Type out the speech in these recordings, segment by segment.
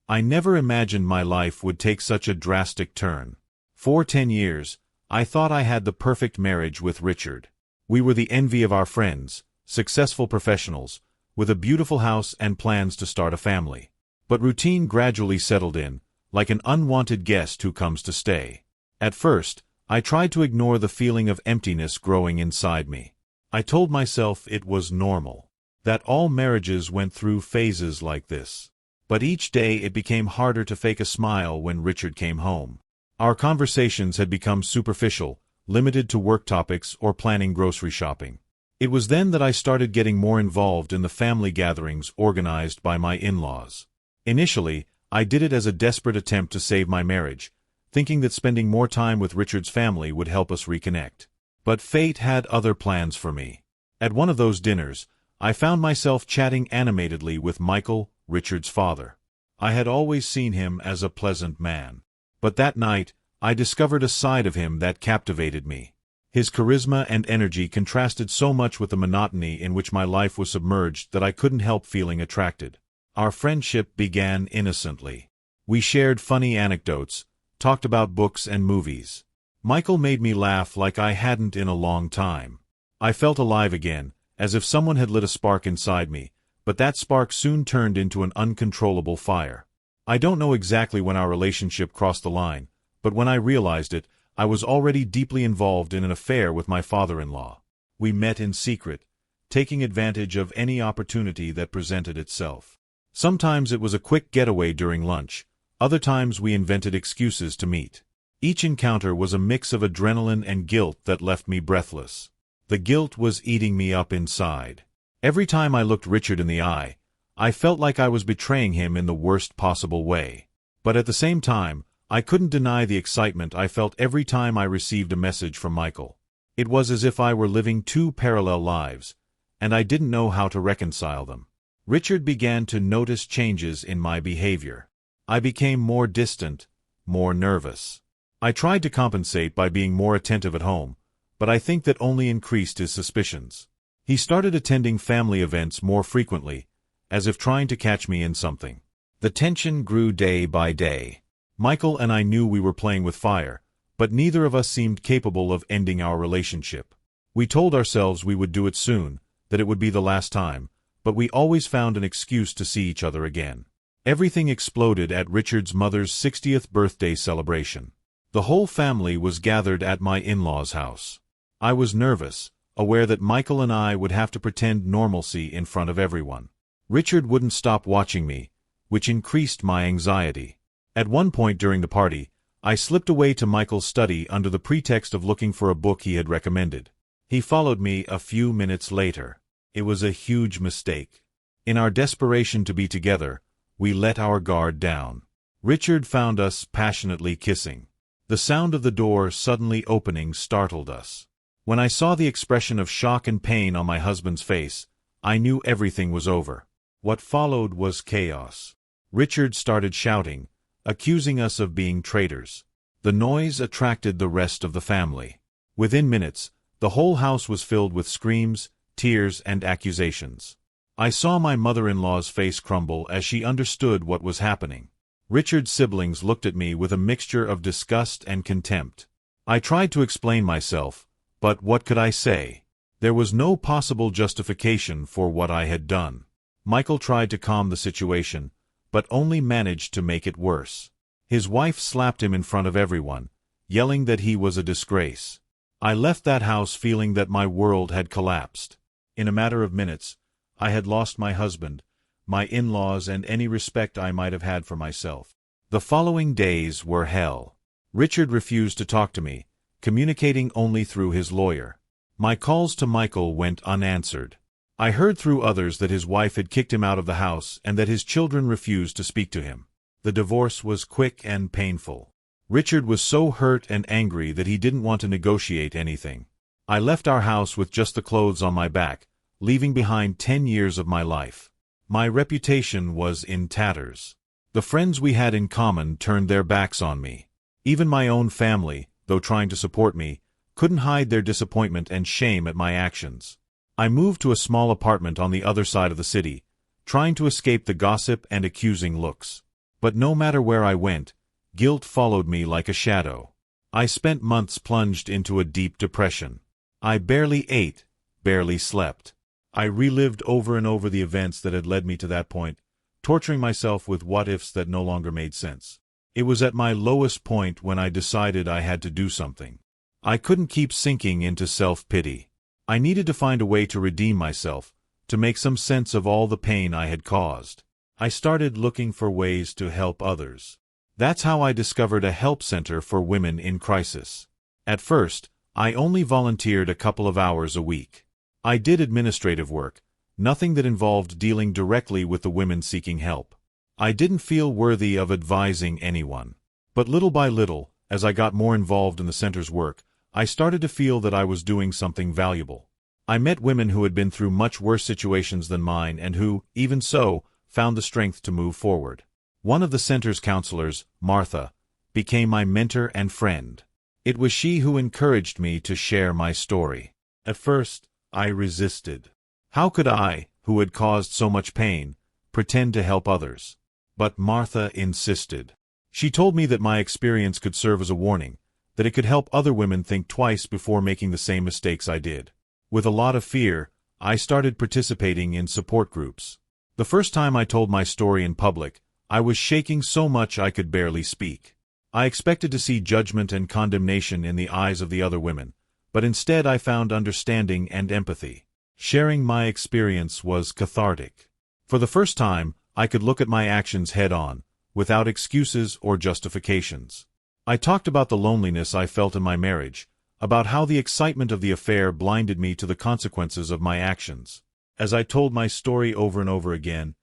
I never imagined my life would take such a drastic turn. For 10 years, I thought I had the perfect marriage with Richard. We were the envy of our friends, successful professionals, with a beautiful house and plans to start a family. But routine gradually settled in, like an unwanted guest who comes to stay. At first, I tried to ignore the feeling of emptiness growing inside me. I told myself it was normal, that all marriages went through phases like this. But each day it became harder to fake a smile when Richard came home. Our conversations had become superficial, limited to work topics or planning grocery shopping. It was then that I started getting more involved in the family gatherings organized by my in-laws. Initially, I did it as a desperate attempt to save my marriage, thinking that spending more time with Richard's family would help us reconnect. But fate had other plans for me. At one of those dinners, I found myself chatting animatedly with Michael, Richard's father. I had always seen him as a pleasant man. But that night, I discovered a side of him that captivated me. His charisma and energy contrasted so much with the monotony in which my life was submerged that I couldn't help feeling attracted. Our friendship began innocently. We shared funny anecdotes, talked about books and movies. Michael made me laugh like I hadn't in a long time. I felt alive again, as if someone had lit a spark inside me, but that spark soon turned into an uncontrollable fire. I don't know exactly when our relationship crossed the line, but when I realized it, I was already deeply involved in an affair with my father-in-law. We met in secret, taking advantage of any opportunity that presented itself. Sometimes it was a quick getaway during lunch, other times we invented excuses to meet. Each encounter was a mix of adrenaline and guilt that left me breathless. The guilt was eating me up inside. Every time I looked Richard in the eye, I felt like I was betraying him in the worst possible way. But at the same time, I couldn't deny the excitement I felt every time I received a message from Michael. It was as if I were living two parallel lives, and I didn't know how to reconcile them. Richard began to notice changes in my behavior. I became more distant, more nervous. I tried to compensate by being more attentive at home, but I think that only increased his suspicions. He started attending family events more frequently, as if trying to catch me in something. The tension grew day by day. Michael and I knew we were playing with fire, but neither of us seemed capable of ending our relationship. We told ourselves we would do it soon, that it would be the last time, but we always found an excuse to see each other again. Everything exploded at Richard's mother's 60th birthday celebration. The whole family was gathered at my in-laws' house. I was nervous, aware that Michael and I would have to pretend normalcy in front of everyone. Richard wouldn't stop watching me, which increased my anxiety. At one point during the party, I slipped away to Michael's study under the pretext of looking for a book he had recommended. He followed me a few minutes later. It was a huge mistake. In our desperation to be together, we let our guard down. Richard found us passionately kissing. The sound of the door suddenly opening startled us. When I saw the expression of shock and pain on my husband's face, I knew everything was over. What followed was chaos. Richard started shouting, accusing us of being traitors. The noise attracted the rest of the family. Within minutes, the whole house was filled with screams, tears, and accusations. I saw my mother-in-law's face crumble as she understood what was happening. Richard's siblings looked at me with a mixture of disgust and contempt. I tried to explain myself, but what could I say? There was no possible justification for what I had done. Michael tried to calm the situation, but only managed to make it worse. His wife slapped him in front of everyone, yelling that he was a disgrace. I left that house feeling that my world had collapsed. In a matter of minutes, I had lost my husband, my in-laws, and any respect I might have had for myself. The following days were hell. Richard refused to talk to me, communicating only through his lawyer. My calls to Michael went unanswered. I heard through others that his wife had kicked him out of the house and that his children refused to speak to him. The divorce was quick and painful. Richard was so hurt and angry that he didn't want to negotiate anything. I left our house with just the clothes on my back, leaving behind 10 years of my life. My reputation was in tatters. The friends we had in common turned their backs on me. Even my own family, though trying to support me, couldn't hide their disappointment and shame at my actions. I moved to a small apartment on the other side of the city, trying to escape the gossip and accusing looks. But no matter where I went, guilt followed me like a shadow. I spent months plunged into a deep depression. I barely ate, barely slept. I relived over and over the events that had led me to that point, torturing myself with what-ifs that no longer made sense. It was at my lowest point when I decided I had to do something. I couldn't keep sinking into self-pity. I needed to find a way to redeem myself, to make some sense of all the pain I had caused. I started looking for ways to help others. That's how I discovered a help center for women in crisis. At first, I only volunteered a couple of hours a week. I did administrative work, nothing that involved dealing directly with the women seeking help. I didn't feel worthy of advising anyone. But little by little, as I got more involved in the center's work, I started to feel that I was doing something valuable. I met women who had been through much worse situations than mine and who, even so, found the strength to move forward. One of the center's counselors, Martha, became my mentor and friend. It was she who encouraged me to share my story. At first, I resisted. How could I, who had caused so much pain, pretend to help others? But Martha insisted. She told me that my experience could serve as a warning, that it could help other women think twice before making the same mistakes I did. With a lot of fear, I started participating in support groups. The first time I told my story in public, I was shaking so much I could barely speak. I expected to see judgment and condemnation in the eyes of the other women, but instead I found understanding and empathy. Sharing my experience was cathartic. For the first time, I could look at my actions head-on, without excuses or justifications. I talked about the loneliness I felt in my marriage, about how the excitement of the affair blinded me to the consequences of my actions. As I told my story over and over again,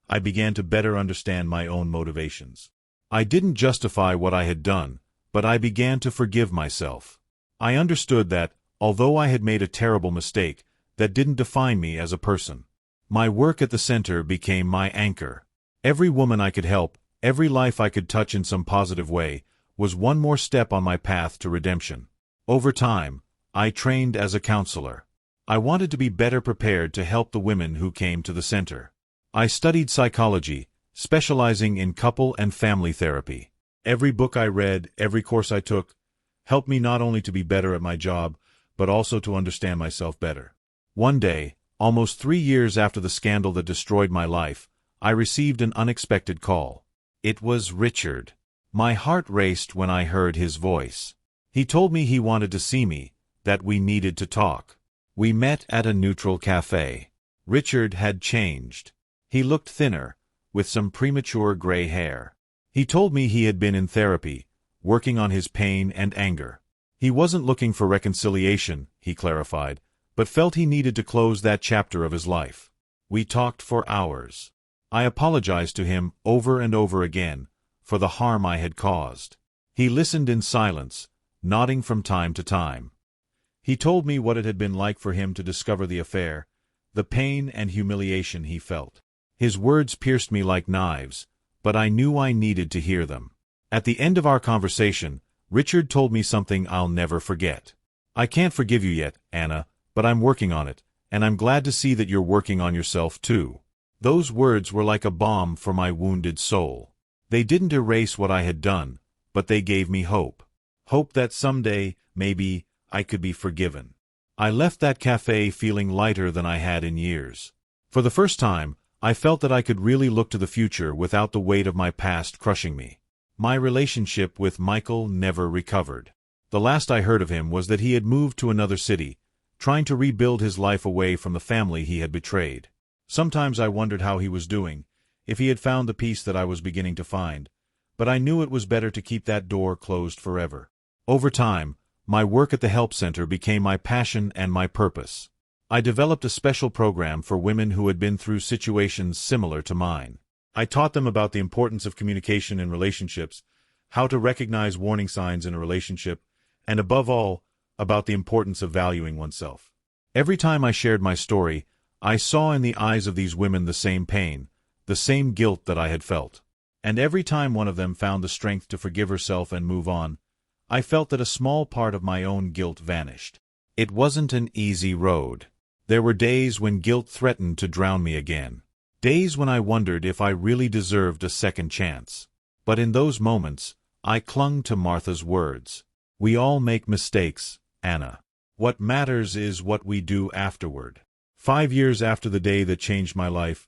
I began to better understand my own motivations. I didn't justify what I had done, but I began to forgive myself. I understood that, although I had made a terrible mistake, that didn't define me as a person. My work at the center became my anchor. Every woman I could help, every life I could touch in some positive way, was one more step on my path to redemption. Over time, I trained as a counselor. I wanted to be better prepared to help the women who came to the center. I studied psychology, specializing in couple and family therapy. Every book I read, every course I took, helped me not only to be better at my job, but also to understand myself better. One day, almost 3 years after the scandal that destroyed my life, I received an unexpected call. It was Richard. My heart raced when I heard his voice. He told me he wanted to see me, that we needed to talk. We met at a neutral cafe. Richard had changed. He looked thinner, with some premature gray hair. He told me he had been in therapy, working on his pain and anger. He wasn't looking for reconciliation, he clarified, but felt he needed to close that chapter of his life. We talked for hours. I apologized to him over and over again for the harm I had caused. He listened in silence, nodding from time to time. He told me what it had been like for him to discover the affair, the pain and humiliation he felt. His words pierced me like knives, but I knew I needed to hear them. At the end of our conversation, Richard told me something I'll never forget. "I can't forgive you yet, Anna, but I'm working on it, and I'm glad to see that you're working on yourself too." Those words were like a balm for my wounded soul. They didn't erase what I had done, but they gave me hope. Hope that someday, maybe, I could be forgiven. I left that cafe feeling lighter than I had in years. For the first time, I felt that I could really look to the future without the weight of my past crushing me. My relationship with Michael never recovered. The last I heard of him was that he had moved to another city, trying to rebuild his life away from the family he had betrayed. Sometimes I wondered how he was doing, if he had found the peace that I was beginning to find, but I knew it was better to keep that door closed forever. Over time, my work at the Help Center became my passion and my purpose. I developed a special program for women who had been through situations similar to mine. I taught them about the importance of communication in relationships, how to recognize warning signs in a relationship, and above all, about the importance of valuing oneself. Every time I shared my story, I saw in the eyes of these women the same pain, the same guilt that I had felt. And every time one of them found the strength to forgive herself and move on, I felt that a small part of my own guilt vanished. It wasn't an easy road. There were days when guilt threatened to drown me again. Days when I wondered if I really deserved a second chance. But in those moments, I clung to Martha's words. We all make mistakes, Anna. What matters is what we do afterward. 5 years after the day that changed my life,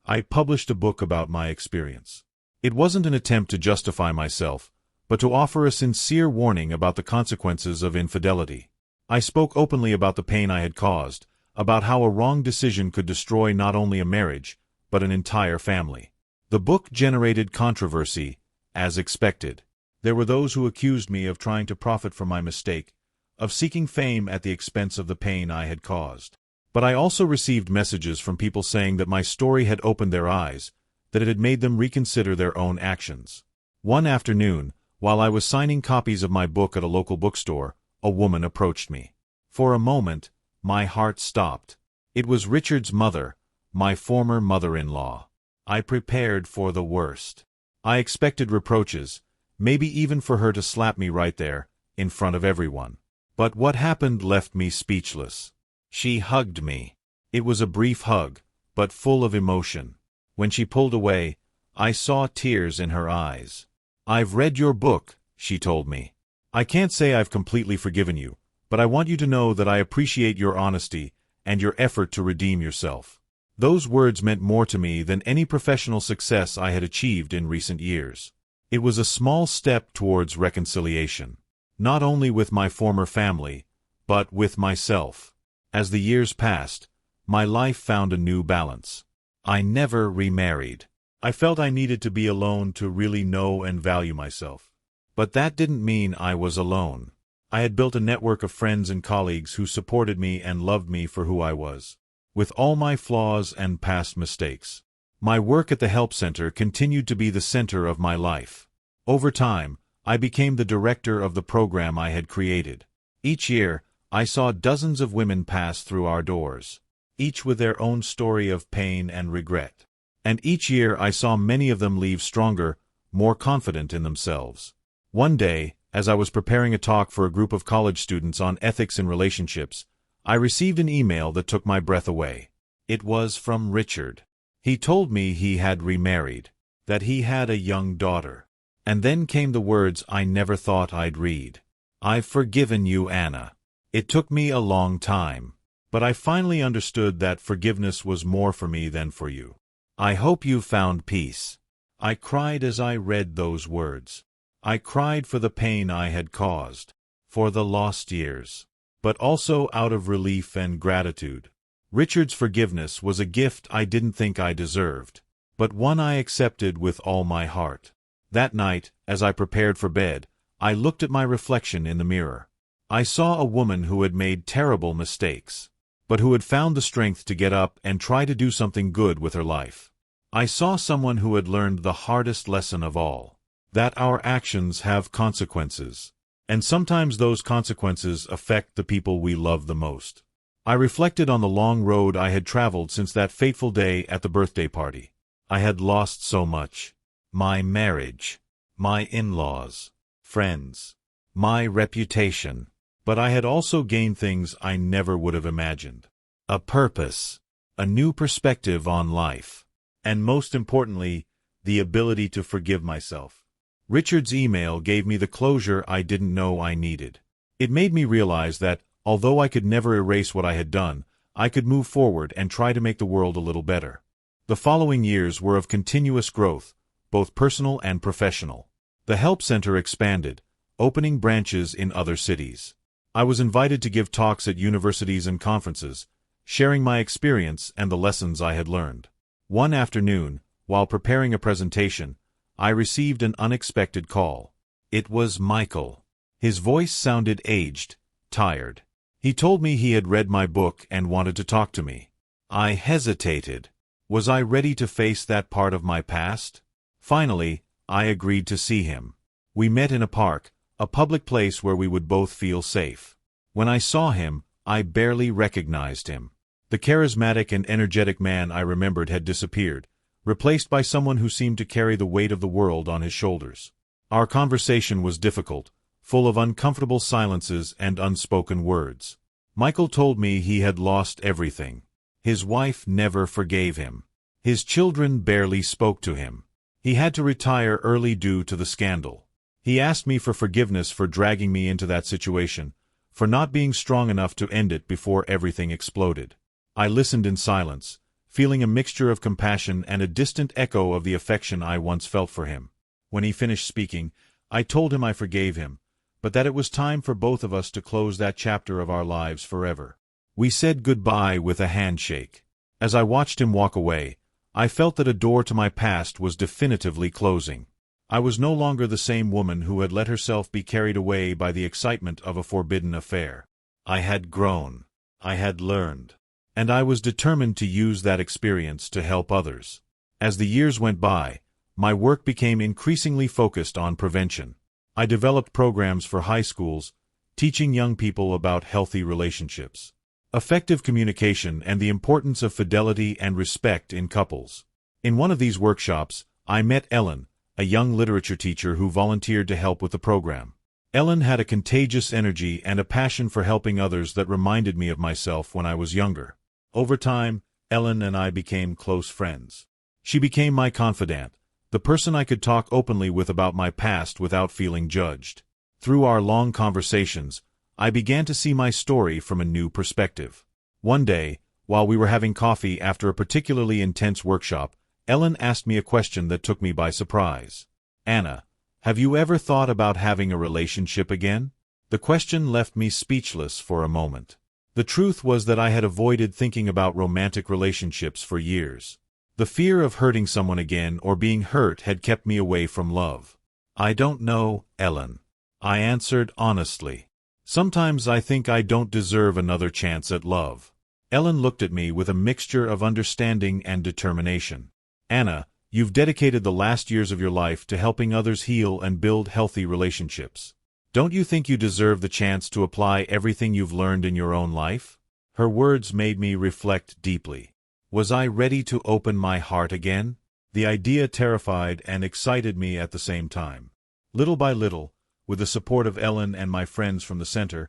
I published a book about my experience. It wasn't an attempt to justify myself, but to offer a sincere warning about the consequences of infidelity. I spoke openly about the pain I had caused, about how a wrong decision could destroy not only a marriage, but an entire family. The book generated controversy, as expected. There were those who accused me of trying to profit from my mistake, of seeking fame at the expense of the pain I had caused. But I also received messages from people saying that my story had opened their eyes, that it had made them reconsider their own actions. One afternoon, while I was signing copies of my book at a local bookstore, a woman approached me. For a moment, my heart stopped. It was Richard's mother, my former mother-in-law. I prepared for the worst. I expected reproaches, maybe even for her to slap me right there, in front of everyone. But what happened left me speechless. She hugged me. It was a brief hug, but full of emotion. When she pulled away, I saw tears in her eyes. "I've read your book," she told me. "I can't say I've completely forgiven you, but I want you to know that I appreciate your honesty and your effort to redeem yourself." Those words meant more to me than any professional success I had achieved in recent years. It was a small step towards reconciliation, not only with my former family, but with myself. As the years passed, my life found a new balance. I never remarried. I felt I needed to be alone to really know and value myself. But that didn't mean I was alone. I had built a network of friends and colleagues who supported me and loved me for who I was, with all my flaws and past mistakes. My work at the help center continued to be the center of my life. Over time, I became the director of the program I had created. Each year, I saw dozens of women pass through our doors, each with their own story of pain and regret. And each year I saw many of them leave stronger, more confident in themselves. One day, as I was preparing a talk for a group of college students on ethics in relationships, I received an email that took my breath away. It was from Richard. He told me he had remarried, that he had a young daughter. And then came the words I never thought I'd read. "I've forgiven you, Anna." It took me a long time, but I finally understood that forgiveness was more for me than for you. "I hope you found peace." I cried as I read those words. I cried for the pain I had caused, for the lost years, but also out of relief and gratitude. Richard's forgiveness was a gift I didn't think I deserved, but one I accepted with all my heart. That night, as I prepared for bed, I looked at my reflection in the mirror. I saw a woman who had made terrible mistakes, but who had found the strength to get up and try to do something good with her life. I saw someone who had learned the hardest lesson of all, that our actions have consequences, and sometimes those consequences affect the people we love the most. I reflected on the long road I had traveled since that fateful day at the birthday party. I had lost so much. My marriage, my in-laws, friends, my reputation. But I had also gained things I never would have imagined. A purpose, a new perspective on life, and most importantly, the ability to forgive myself. Richard's email gave me the closure I didn't know I needed. It made me realize that, although I could never erase what I had done, I could move forward and try to make the world a little better. The following years were of continuous growth, both personal and professional. The help center expanded, opening branches in other cities. I was invited to give talks at universities and conferences, sharing my experience and the lessons I had learned. One afternoon, while preparing a presentation, I received an unexpected call. It was Michael. His voice sounded aged, tired. He told me he had read my book and wanted to talk to me. I hesitated. Was I ready to face that part of my past? Finally, I agreed to see him. We met in a park, a public place where we would both feel safe. When I saw him, I barely recognized him. The charismatic and energetic man I remembered had disappeared, replaced by someone who seemed to carry the weight of the world on his shoulders. Our conversation was difficult, full of uncomfortable silences and unspoken words. Michael told me he had lost everything. His wife never forgave him. His children barely spoke to him. He had to retire early due to the scandal. He asked me for forgiveness for dragging me into that situation, for not being strong enough to end it before everything exploded. I listened in silence, feeling a mixture of compassion and a distant echo of the affection I once felt for him. When he finished speaking, I told him I forgave him, but that it was time for both of us to close that chapter of our lives forever. We said goodbye with a handshake. As I watched him walk away, I felt that a door to my past was definitively closing. I was no longer the same woman who had let herself be carried away by the excitement of a forbidden affair. I had grown. I had learned. And I was determined to use that experience to help others. As the years went by, my work became increasingly focused on prevention. I developed programs for high schools, teaching young people about healthy relationships, effective communication, and the importance of fidelity and respect in couples. In one of these workshops, I met Ellen, a young literature teacher who volunteered to help with the program. Ellen had a contagious energy and a passion for helping others that reminded me of myself when I was younger. Over time, Ellen and I became close friends. She became my confidant, the person I could talk openly with about my past without feeling judged. Through our long conversations, I began to see my story from a new perspective. One day, while we were having coffee after a particularly intense workshop, Ellen asked me a question that took me by surprise. "Anna, have you ever thought about having a relationship again?" The question left me speechless for a moment. The truth was that I had avoided thinking about romantic relationships for years. The fear of hurting someone again or being hurt had kept me away from love. "I don't know, Ellen," I answered honestly. "Sometimes I think I don't deserve another chance at love." Ellen looked at me with a mixture of understanding and determination. "Anna, you've dedicated the last years of your life to helping others heal and build healthy relationships. Don't you think you deserve the chance to apply everything you've learned in your own life?" Her words made me reflect deeply. Was I ready to open my heart again? The idea terrified and excited me at the same time. Little by little, with the support of Ellen and my friends from the center,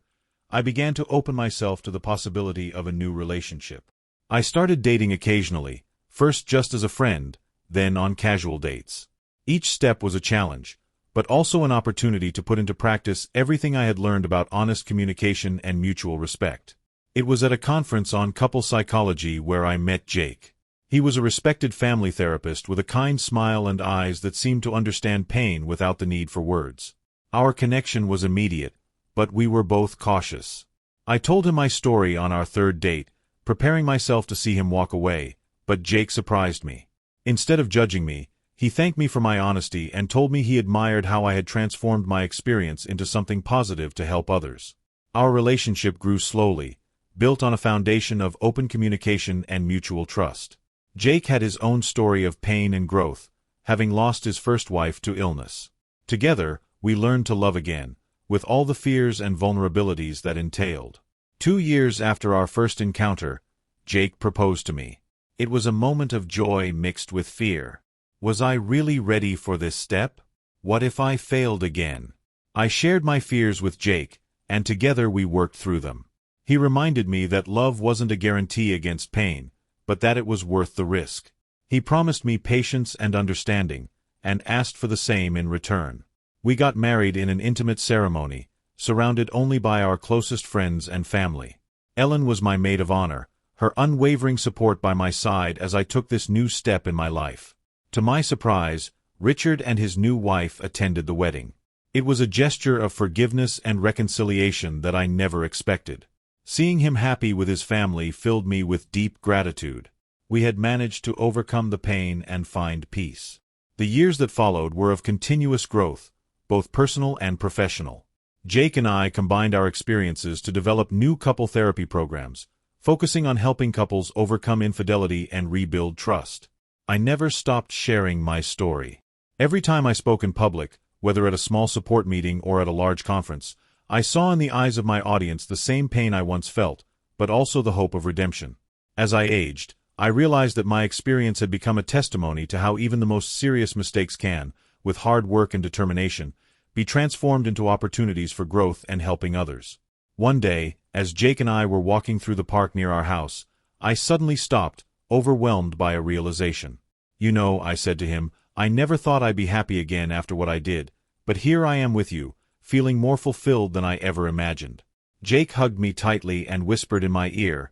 I began to open myself to the possibility of a new relationship. I started dating occasionally, first just as a friend, then on casual dates. Each step was a challenge, but also an opportunity to put into practice everything I had learned about honest communication and mutual respect. It was at a conference on couple psychology where I met Jake. He was a respected family therapist with a kind smile and eyes that seemed to understand pain without the need for words. Our connection was immediate, but we were both cautious. I told him my story on our third date, preparing myself to see him walk away, but Jake surprised me. Instead of judging me, he thanked me for my honesty and told me he admired how I had transformed my experience into something positive to help others. Our relationship grew slowly, built on a foundation of open communication and mutual trust. Jake had his own story of pain and growth, having lost his first wife to illness. Together, we learned to love again, with all the fears and vulnerabilities that entailed. 2 years after our first encounter, Jake proposed to me. It was a moment of joy mixed with fear. Was I really ready for this step? What if I failed again? I shared my fears with Jake, and together we worked through them. He reminded me that love wasn't a guarantee against pain, but that it was worth the risk. He promised me patience and understanding, and asked for the same in return. We got married in an intimate ceremony, surrounded only by our closest friends and family. Ellen was my maid of honor, her unwavering support by my side as I took this new step in my life. To my surprise, Richard and his new wife attended the wedding. It was a gesture of forgiveness and reconciliation that I never expected. Seeing him happy with his family filled me with deep gratitude. We had managed to overcome the pain and find peace. The years that followed were of continuous growth, both personal and professional. Jake and I combined our experiences to develop new couple therapy programs, focusing on helping couples overcome infidelity and rebuild trust. I never stopped sharing my story. Every time I spoke in public, whether at a small support meeting or at a large conference, I saw in the eyes of my audience the same pain I once felt, but also the hope of redemption. As I aged, I realized that my experience had become a testimony to how even the most serious mistakes can, with hard work and determination, be transformed into opportunities for growth and helping others. One day, as Jake and I were walking through the park near our house, I suddenly stopped, overwhelmed by a realization. "You know," I said to him, I never thought I'd be happy again after what I did, but here I am with you, feeling more fulfilled than I ever imagined." Jake hugged me tightly and whispered in my ear,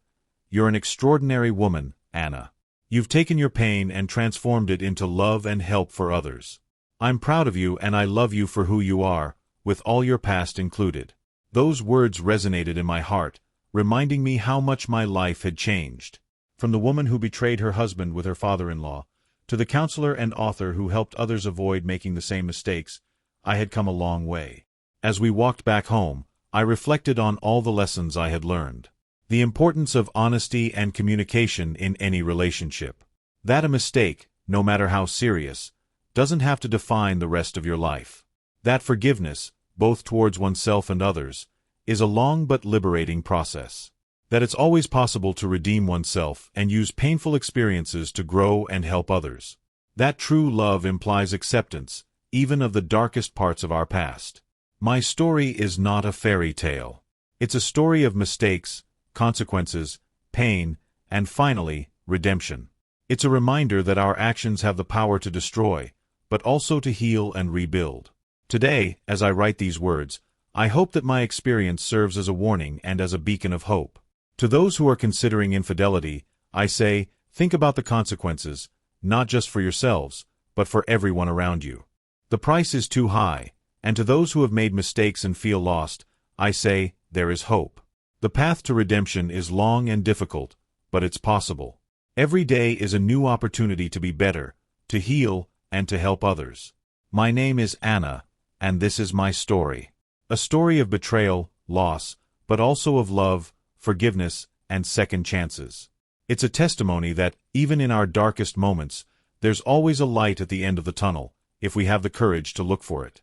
"You're an extraordinary woman, Anna. You've taken your pain and transformed it into love and help for others. I'm proud of you and I love you for who you are, with all your past included." Those words resonated in my heart, reminding me how much my life had changed. From the woman who betrayed her husband with her father-in-law, to the counselor and author who helped others avoid making the same mistakes, I had come a long way. As we walked back home, I reflected on all the lessons I had learned. The importance of honesty and communication in any relationship. That a mistake, no matter how serious, doesn't have to define the rest of your life. That forgiveness, both towards oneself and others, is a long but liberating process. That it's always possible to redeem oneself and use painful experiences to grow and help others. That true love implies acceptance, even of the darkest parts of our past. My story is not a fairy tale. It's a story of mistakes, consequences, pain, and finally, redemption. It's a reminder that our actions have the power to destroy, but also to heal and rebuild. Today, as I write these words, I hope that my experience serves as a warning and as a beacon of hope. To those who are considering infidelity, I say, think about the consequences, not just for yourselves, but for everyone around you. The price is too high, and to those who have made mistakes and feel lost, I say, there is hope. The path to redemption is long and difficult, but it's possible. Every day is a new opportunity to be better, to heal, and to help others. My name is Anna, and this is my story. A story of betrayal, loss, but also of love, forgiveness, and second chances. It's a testimony that, even in our darkest moments, there's always a light at the end of the tunnel, if we have the courage to look for it.